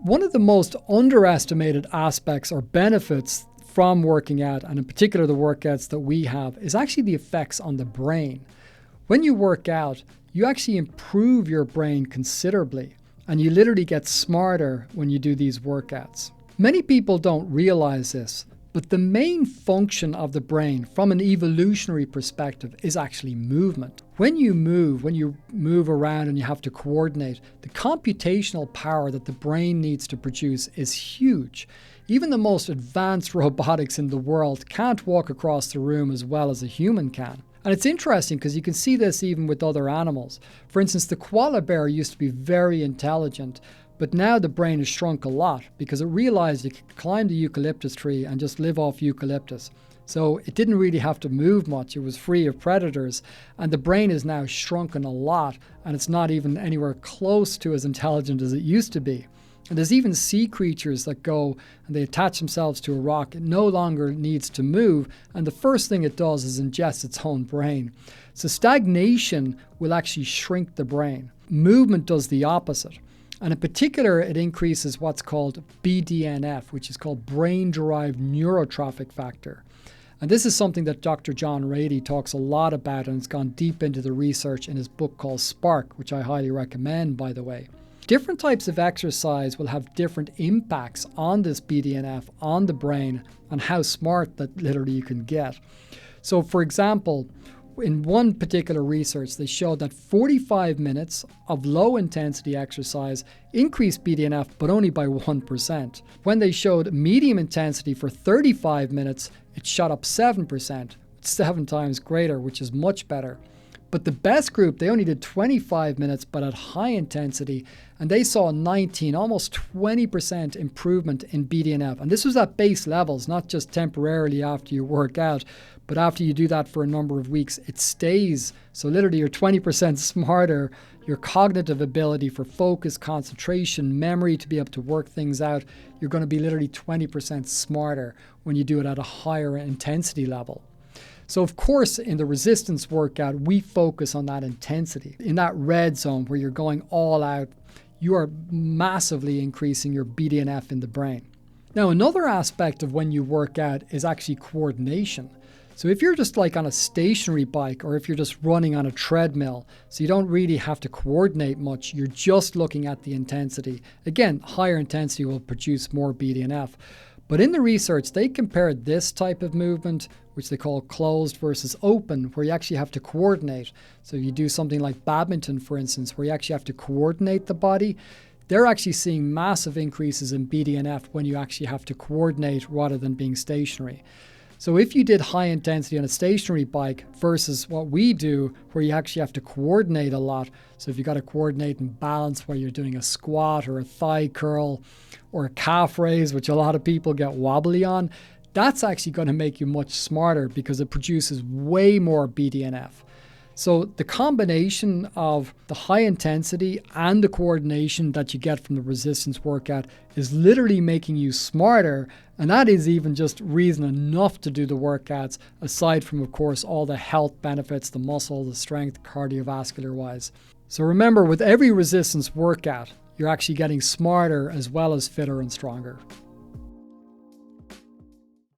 One of the most underestimated aspects or benefits from working out, and in particular the workouts that we have, is actually the effects on the brain. When you work out, you actually improve your brain considerably, and you literally get smarter when you do these workouts. Many people don't realize this, but the main function of the brain from an evolutionary perspective is actually movement. When you move around and you have to coordinate, the computational power that the brain needs to produce is huge. Even the most advanced robotics in the world can't walk across the room as well as a human can. And it's interesting because you can see this even with other animals. For instance, the koala bear used to be very intelligent, but now the brain has shrunk a lot because it realized you could climb the eucalyptus tree and just live off eucalyptus. So it didn't really have to move much. It was free of predators. And the brain is now shrunken a lot, and it's not even anywhere close to as intelligent as it used to be. And there's even sea creatures that go and they attach themselves to a rock. It no longer needs to move, and the first thing it does is ingest its own brain. So stagnation will actually shrink the brain. Movement does the opposite. And in particular, it increases what's called BDNF, which is called brain-derived neurotrophic factor. And this is something that Dr. John Ratey talks a lot about, and has gone deep into the research in his book called Spark, which I highly recommend, by the way. Different types of exercise will have different impacts on this BDNF, on the brain, and how smart that literally you can get. So for example, in one particular research, they showed that 45 minutes of low-intensity exercise increased BDNF, but only by 1%. When they showed medium intensity for 35 minutes, it shot up 7%, 7 times greater, which is much better. But the best group, they only did 25 minutes, but at high intensity, and they saw 19, almost 20% improvement in BDNF. And this was at base levels, not just temporarily after you work out, but after you do that for a number of weeks, it stays. So literally you're 20% smarter. Your cognitive ability for focus, concentration, memory to be able to work things out, you're going to be literally 20% smarter when you do it at a higher intensity level. So of course, in the resistance workout, we focus on that intensity. In that red zone where you're going all out, you are massively increasing your BDNF in the brain. Now, another aspect of when you work out is actually coordination. So if you're just like on a stationary bike, or if you're just running on a treadmill, so you don't really have to coordinate much, you're just looking at the intensity. Again, higher intensity will produce more BDNF. But in the research, they compared this type of movement, which they call closed versus open, where you actually have to coordinate. So you do something like badminton, for instance, where you actually have to coordinate the body. They're actually seeing massive increases in BDNF when you actually have to coordinate rather than being stationary. So if you did high intensity on a stationary bike versus what we do, where you actually have to coordinate a lot. So if you got to coordinate and balance while you're doing a squat or a thigh curl or a calf raise, which a lot of people get wobbly on, that's actually going to make you much smarter because it produces way more BDNF. So the combination of the high intensity and the coordination that you get from the resistance workout is literally making you smarter. And that is even just reason enough to do the workouts, aside from, of course, all the health benefits, the muscle, the strength, cardiovascular wise. So remember, with every resistance workout, you're actually getting smarter as well as fitter and stronger.